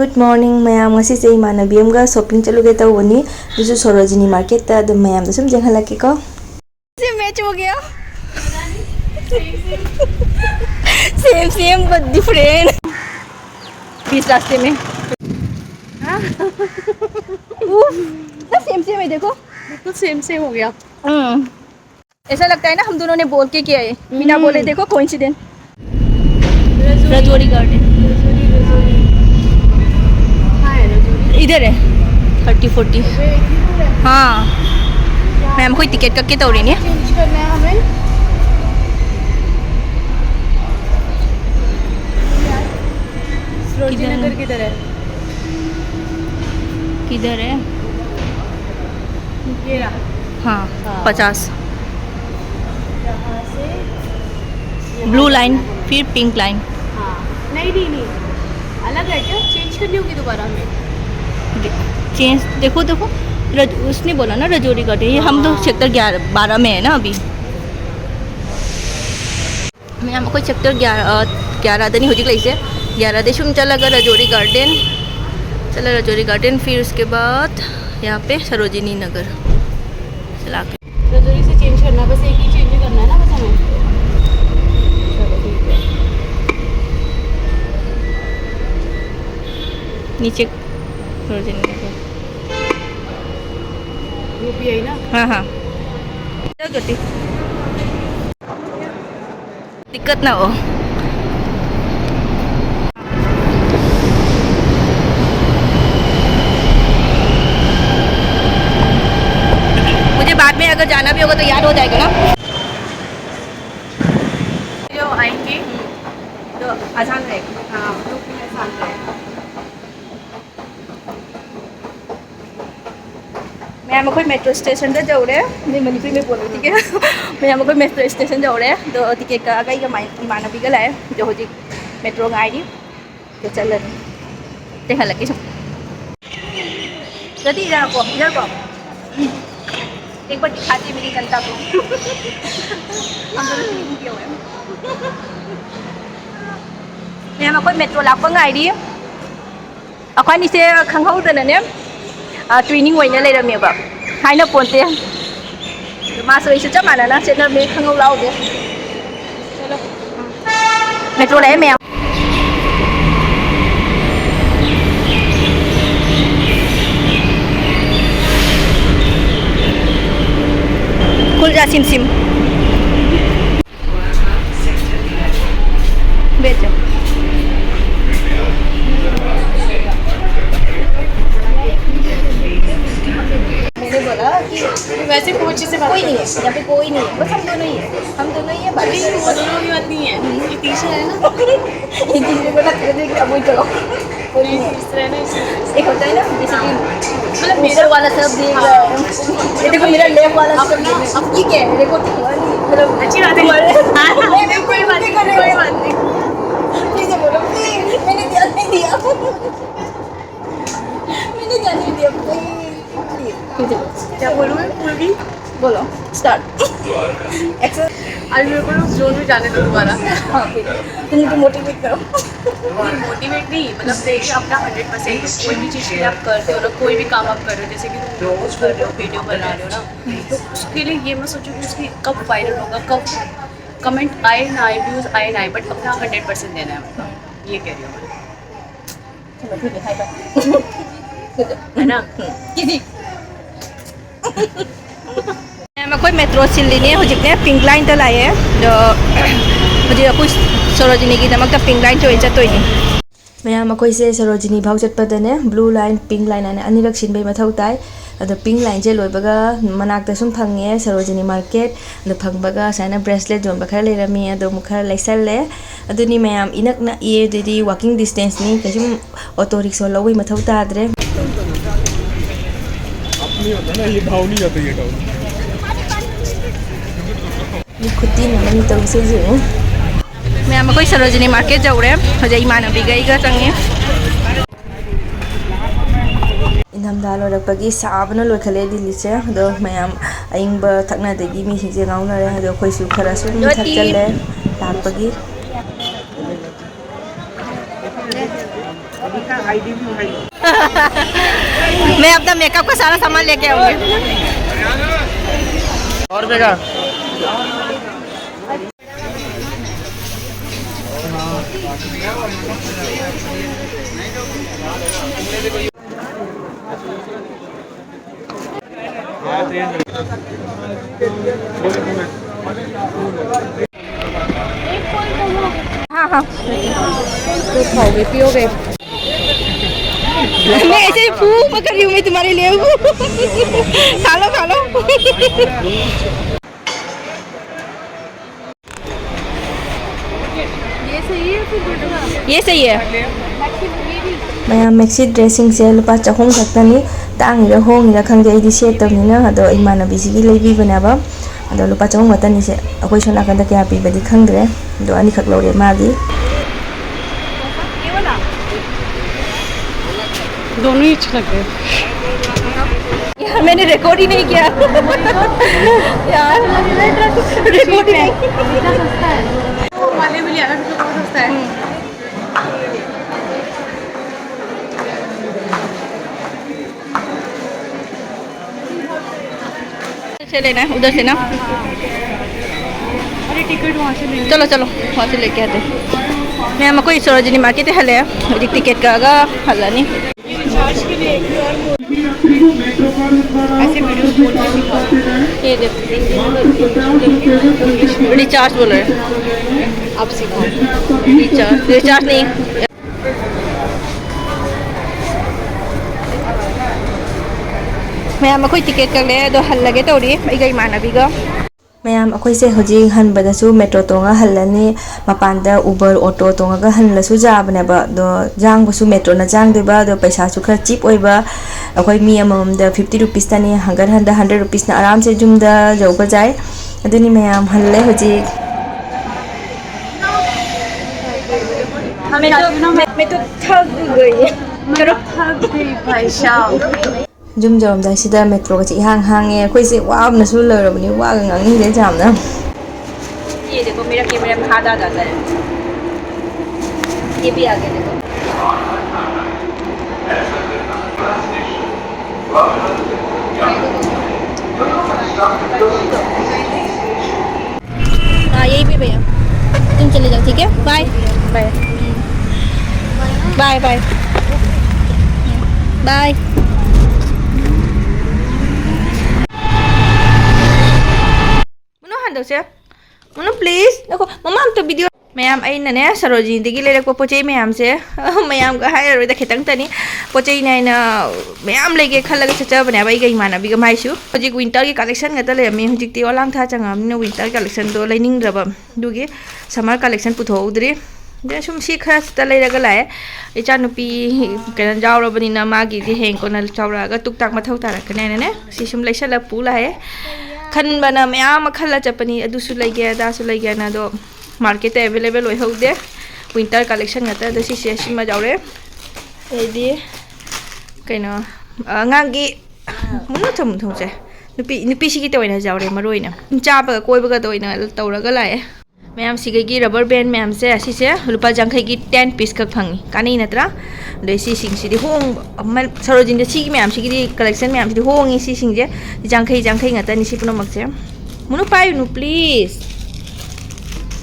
Good morning ma'am ngasi se imanabी amga shopping chaluge tawani dusu Sarojini market ta adum ma'am da sum jenghalake ko से match हो गया same same but different बीच रास्ते में same same है देखो बिल्कुल same same हो गया। ऐसा लगता है ना हम दोनों ने बोल के किया है बिना बोले देखो कोइंसिडेंट रजौरी गार्डन इधर है 30-40 हाँ मैम कोई टिकट करके तो रही नहीं चेंज करना है हमें। सरोजिनी नगर किधर है? किधर है ये रहा। हाँ 50 यहाँ से ब्लू लाइन फिर पिंक लाइन हाँ नहीं अलग है क्या? चेंज करनी होगी दोबारा हमें। चेंज देखो उसने बोला ना रजौरी गार्डन ये हम तो सेक्टर 12 में है ना अभी मैं हमको सेक्टर 11 नहीं होती से 11 देशुम चला गया रजौरी गार्डन फिर उसके बाद यहाँ पे सरोजिनी नगर चला के रजौरी से चेंज करना बस एक ही चेंज करना है ना बस हमें। चलो ठीक है। नीचे सरोजिनी नगर UPI ना। हाँ ज्योति दिक्कत ना हो मुझे बाद में अगर जाना भी होगा तो याद हो जाएगा ना जो आएंगे तो आसान रहेगा हाँ ग्रुप में आसान रहेगा। मैं यहाँ कोई मेट्रो स्टेशन से जाऊँ रहे मैं मणिपुर में बोल रही थी मैं यहाँ कोई मेट्रो स्टेशन जाऊँ रहे तो टिकट का कई इमानबी का लाए जो हो मेट्रो गाड़ी तो चल रही देखा लगे सब जल्दी इधर को एक बार दिखाती मेरी जनता को हम दोनों फिल्म किया हुआ है मैं यहाँ कोई मेट्रो लाप गाड़ी अखोन इसे खंगहौदनने ट्रेनिंग होने लेरमेबा हाइना पोंते मासो इसे चप माना ना सेना में खंगौ लाउदे चलो मेट्रो लाए मैं खुल जा सिम सिम बेचो मैंने बोला कि वैसे कोच से बात कोई नहीं है यहाँ पे कोई नहीं है बस हम दोनों ही है बाकी वो दोनों की बात नहीं है। ये टीचर है ना एक दूसरे को लगता है कि अब वही करो कोई नहीं है तीसरा है ना इसलिए। एक होता है ना जैसे कि मतलब ऊपर वाला सब देख रहा है ये देखो मेरा लेफ्ट वाला सब देख रहा है ये क्या है मेरे को तो हुआ नहीं मतलब अच्छी बात है। नहीं कोई बात नहीं ठीक है बोलो मैंने ध्यान नहीं दिया क्या बोलूँ मैं भूल गई। बोलो स्टार्ट एक्शन आज मेरे को उस जोन में जाने दो दोबारा। हाँ तुम मुझे मोटिवेट करो मोटिवेट नहीं मतलब देखिए अपना 100% कोई भी चीज़ के लिए आप करते हो ना कोई भी काम आप कर रहे हो जैसे कि तुम रोज कर रहे हो वीडियो बना रहे हो ना तो उसके लिए ये मत सोचो कि उसकी कब वायरल होगा कब कमेंट आए ना आए व्यूज़ आए ना आए बट अपना 100% देना है मतलब ये कह रही हूँ मैं चलो ठीक है हाय है ना। किसी मैं कोई मेट्रो सिल्ली होजिने पिंक लाइन तो लाए जो मुझे कुछ सरोजिनी की दमक पिंक लाइन जो चतोइनी मैम अखोइसे सरोजिनी भाव चटपदने ब्लू लाइन पिंक लाइन आने अनिरक सिनबे मथौ ताई अद पिंक लाइन जे लोइबगा मनाकता सुम फंगे सरोजिनी मार्केट अद फंगबगा साइना ब्रेसलेट जोन बखर लेरमी अदो मुखर लेसले अदुनी मैम इनक ना ये दीदी वॉकिंग डिस्टेंस नि कसुम ऑटो रिक्शा लवई मथौ ताद्रे नहीं होता ना ये भाव नहीं आता ये भाव ये खुदी नमनी तो से जो मैम कोई सरोजिनी मार्केट जाऊ रहे हजे इमानबी गईगा चंगे इंधमदा लोरपगी साबना लोखले दिल्ली से अदो मैम अइंग थकनादगी मी हिजे गाउनरे अदो खोइसु खरा सुम थकचले लापगी मैं अपना मेकअप का सारा सामान लेके आऊंगी। और बेगा हाँ हाँ तो खाओगे पियोगे। मैं ऐसे ही फूक कर रही हूँ मैं तुम्हारे लिए। खा लो खा लो। ये सही है। मैं मैक्सी ड्रेसिंग से लुपा चहुम खतनी तांगिरा होंगिरा खंगे इदी सेटबनिना अदो इमानबीसिगी लेबीबनेबा अदो लुपा चहुम खतनी से अखोय सोनाकंदा क्या पीबदी खंगद्रे अदो अनी खक लौरे मागी दोनों ही अच्छे लग रहे हैं यार मैंने रिकॉर्ड ही नहीं किया। यार रिकॉर्ड ही नहीं। वाले भी लिया तो बहुत सस्ता है। से लेना है उधर से ना। अरे टिकट वहाँ से ले चलो चलो वहाँ से लेके आते। मैं हमको सरोजिनी मार्केट हले टिकट का हल्ला नहीं। ऐसे वीडियो ये देखो रिचार्ज बोल रहे हैं आप सिखाओ। रिचार्ज नहीं। मैं हमको टिकट कर ले दो हल लगे तो रही मैं गई मानवी का मैम अखोइसे होजी हनबदसु मेट्रो तोंगा हल्लनी मपानदा उबर ऑटो तोंगा हनलसु जाबनेबा दो जांगबसु मेट्रो ना जांगदेबा दो पैसासु खर चीप ओइबा अखोइ मी अममदा 50 रुपीस तनी हंगर हंदा 100 रुपीस ना आराम से जुमदा जौबा जाय अदुनी मैम हल्ले होजी मैं तो थक गई। मेरा थक गई भाई साहब। जुम जौरमदा सिदा मेट्रो का इहांग हांगे अखोइसे वाबनसु लरबनी वागा ngangi जामना ये देखो मेरा कैमरा में हाथ आ जाता है। ये भी आ गया देखो। हाँ यही पे भैया तुम चले जाओ ठीक है। Bye bye bye bye bye. से मनो प्लीज देखो मम्मा हम तो वीडियो मैम अने सरोजिनी लेरक पोचे मैम से मैम का हाईद खितंग तनी पोचे मैम लेगे खल चचबने इमानबी माइसु हजिक विंटर की कलेक्शन लेरमे हजिकती ओलांग था चंगामी विंटर कलेक्शन तो लेनिंग्रब समर कलेक्शन पुथोद्री सूम सी खर लेरग लाए इचा नुपी कहीं जाऊरबनीना मागी हेंग को चाउरगा तुकताक मथौ तारकने सूम लेसल पू लाए खनबना मैम खल चपनी अदुसु लेगे अदासु लेगे ना दो मार्केट अवेलेबल होइहौदे विंटर कलेक्शन गता सिसे सिमा जाउरे एदी कइनो अंगांगी मुनु थम थोसे नुपी सिगी तोइना जाउरे मरोइना चाबगा कोइबगा तोइना तौरगा लाए मैम सिगी रबर बैंड मैम से असिसे रुपा जंखई की 10 पीस कक फंगी कानी नत्रा दे सिंगसिदी होंग सरोजिनी सिगी मैम सिगी कलेक्शन मैम सिदी होंगी सिंगजे जंखई ngata si punomagse munu payu please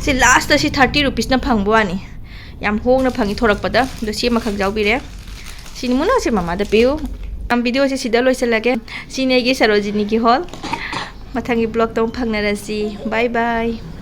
si last si 30 rupees na phangbo ani yam hong na phangi thorakpada do si makhak jaubire sini munu si mama da piu am video si sida loisalage sini gi sarojini ki hall mathangi blog tom phangnarasi bye bye।